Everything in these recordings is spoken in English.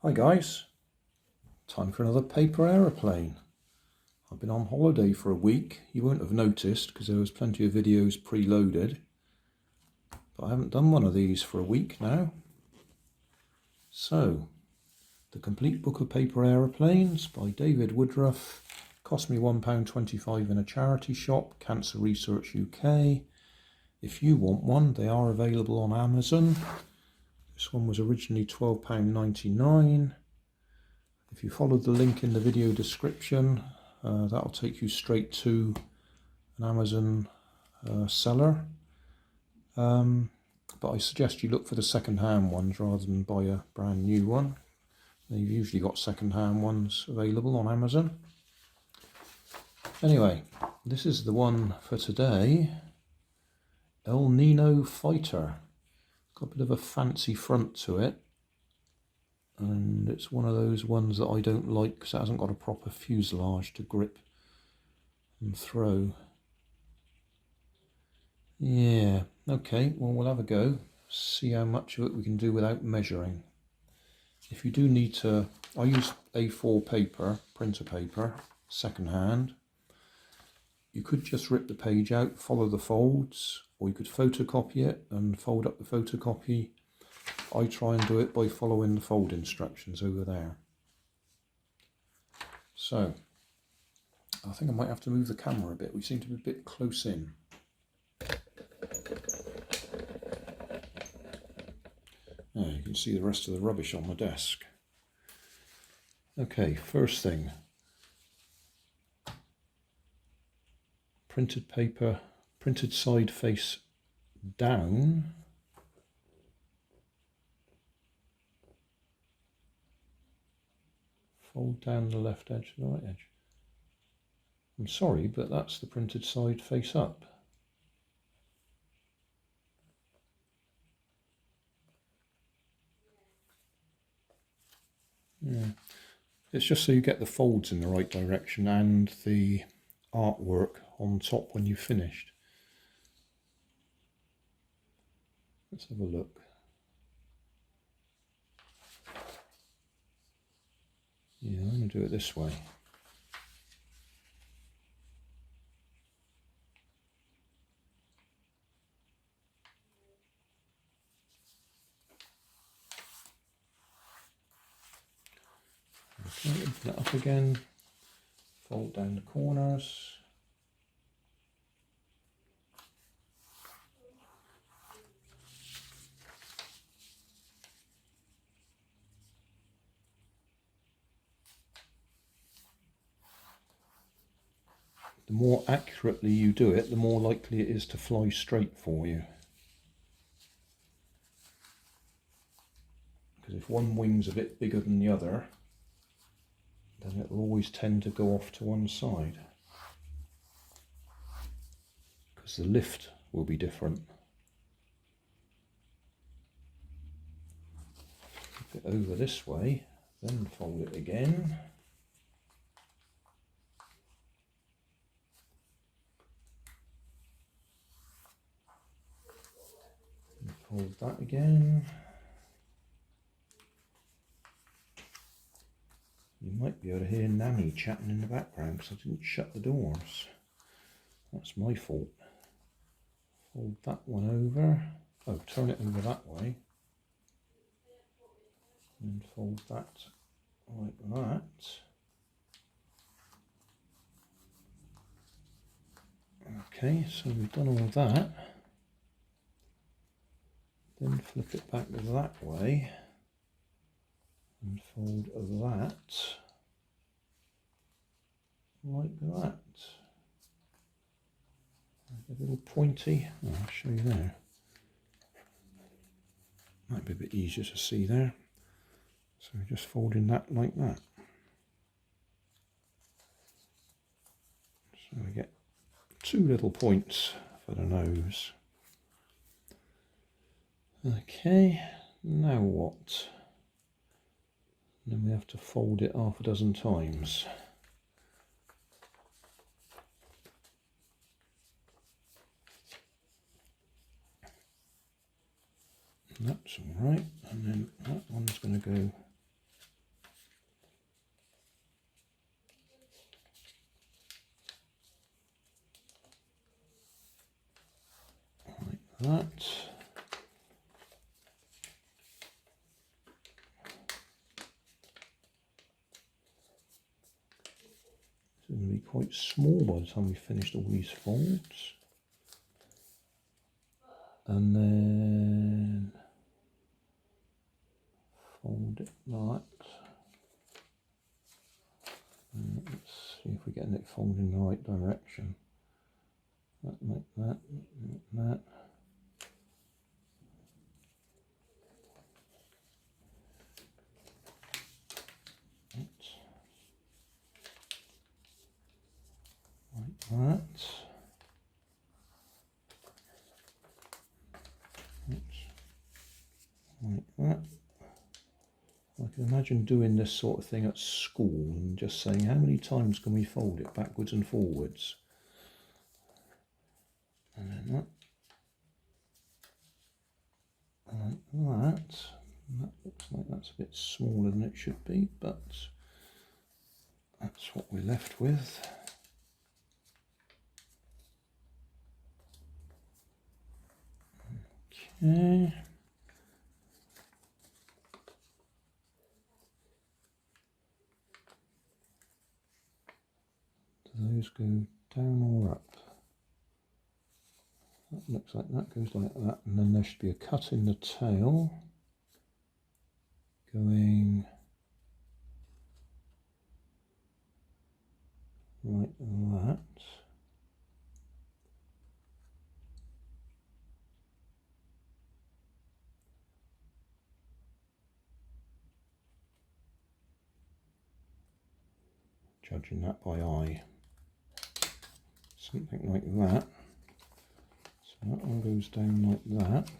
Hi guys, time for another paper aeroplane. I've been on holiday for a week. You won't have noticed because there was plenty of videos preloaded, but I haven't done one of these for a week now. So, The Complete Book of Paper Aeroplanes by David Woodruff. Cost me £1.25 in a charity shop, Cancer Research UK. If you want one, they are available on Amazon. This one was originally £12.99. If you followed the link in the video description, that'll take you straight to an Amazon seller. But I suggest you look for the second-hand ones rather than buy a brand new one. They've usually got second-hand ones available on Amazon. Anyway, this is the one for today. El Nino Fighter. Got a bit of a fancy front to it. And it's one of those ones that I don't like because it hasn't got a proper fuselage to grip and throw. Yeah, okay, well we'll have a go. See how much of it we can do without measuring. If you do need to, I use A4 paper, printer paper, second hand. You could just rip the page out, follow the folds, or you could photocopy it and fold up the photocopy. I try and do it by following the fold instructions over there. So, I think I might have to move the camera a bit. We seem to be a bit close in. There, you can see the rest of the rubbish on the desk. Okay, first thing. Printed paper, printed side face down. Fold down the left edge to the right edge. I'm sorry, but that's the printed side face up. Yeah, it's just so you get the folds in the right direction and the artwork on top when you've finished. Let's have a look. Yeah, I'm going to do it this way. Okay, open it up again, fold down the corners. The more accurately you do it, the more likely it is to fly straight for you. Because if one wing's a bit bigger than the other, then it will always tend to go off to one side. Because the lift will be different. Flip it over this way, then fold it again. And fold that again. You might be able to hear Nanny chatting in the background because I didn't shut the doors. That's my fault. Fold that one over. Oh, turn it over that way. And fold that like that. Okay, so we've done all that. Then flip it back that way. And fold that like that. A little pointy. Oh, I'll show you there. Might be a bit easier to see there. So just folding that like that. So we get two little points for the nose. Okay, now what? Then we have to fold it half a dozen times. That's all right, and then that one's going to go that. It's going to be quite small by the time we finished all these folds. And then fold it like that. Let's see if we're getting it folded in the right direction. Like that, like that. Like that. Like that. I can imagine doing this sort of thing at school and just saying, how many times can we fold it backwards and forwards? And then that. Like that. That looks like that's a bit smaller than it should be, but that's what we're left with. Okay. Do those go down or up? That looks like that goes like that, and then there should be a cut in the tail going like that. Judging that by eye. Something like that. So that one goes down like that.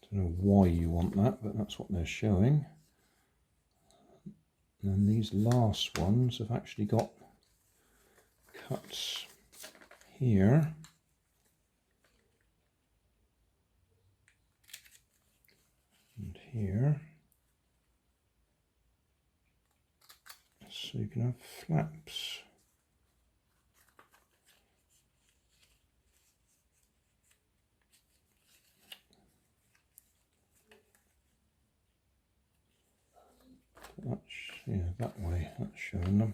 Don't know why you want that, but that's what they're showing. And then these last ones have actually got cuts here. And here. So you can have flaps. That's, yeah, that way, that's showing them.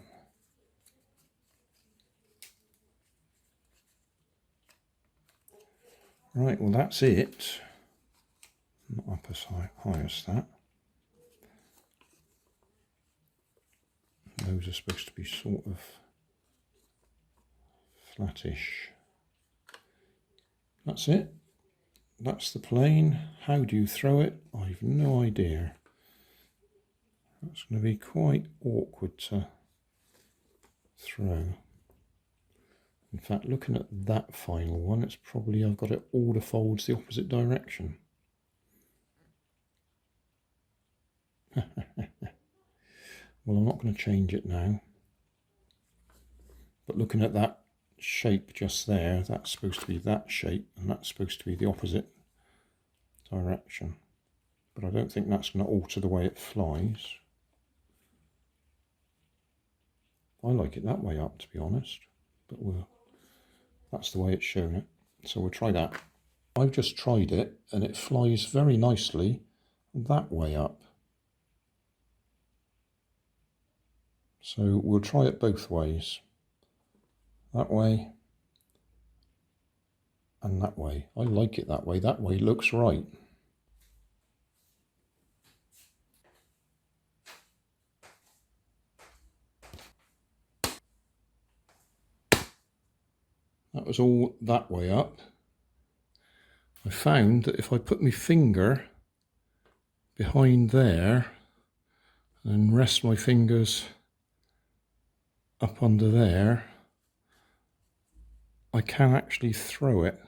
Right, well that's it. Not up as high as that. Those are supposed to be sort of flattish. That's it. That's the plane. How do you throw it? I've no idea. That's going to be quite awkward to throw. In fact, looking at that final one, it's probably I've got it all the folds the opposite direction. Well, I'm not going to change it now. But looking at that shape just there, that's supposed to be that shape, and that's supposed to be the opposite direction. But I don't think that's going to alter the way it flies. I like it that way up, to be honest, but that's the way it's shown it. So we'll try that. I've just tried it, and it flies very nicely that way up. So we'll try it both ways. That way and that way. I like it that way. That way looks right. That was all that way up. I found that if I put my finger behind there and rest my fingers up under there, I can actually throw it.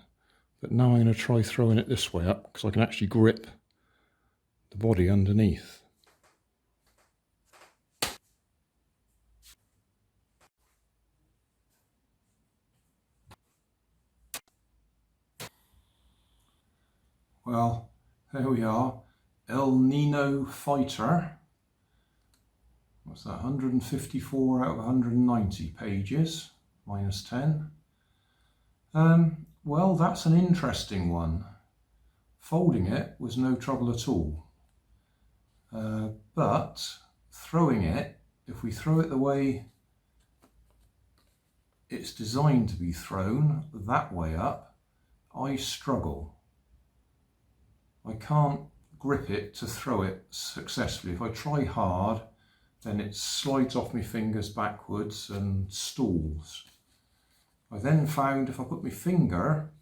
But now I'm going to try throwing it this way up, because I can actually grip the body underneath. Well, there we are. El Nino Fighter. What's that? 154 out of 190 pages, minus 10. Well, that's an interesting one. Folding it was no trouble at all. But throwing it, if we throw it the way it's designed to be thrown, that way up, I struggle. I can't grip it to throw it successfully. If I try hard, then it slides off my fingers backwards and stalls. I then found if I put my finger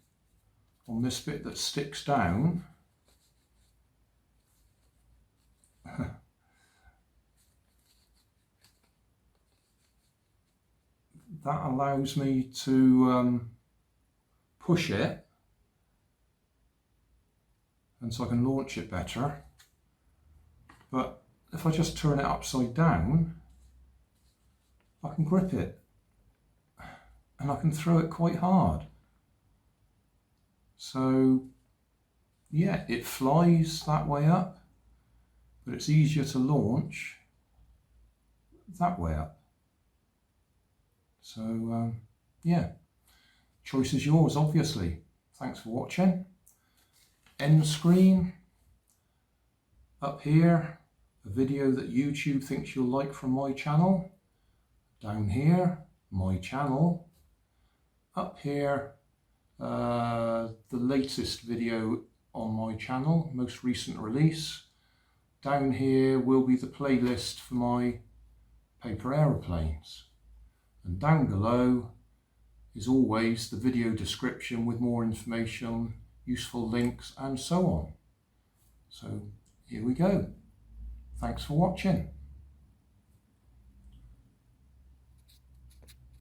on this bit that sticks down, that allows me to push it, and so I can launch it better. But if I just turn it upside down, I can grip it and I can throw it quite hard. So yeah, it flies that way up, but it's easier to launch that way up. So yeah, choice is yours, obviously. Thanks for watching. End screen. Up here, a video that YouTube thinks you'll like from my channel. Down here, my channel. Up here, the latest video on my channel, most recent release. Down here will be the playlist for my paper aeroplanes. And down below is always the video description with more information, useful links and so on. So here we go. Thanks for watching.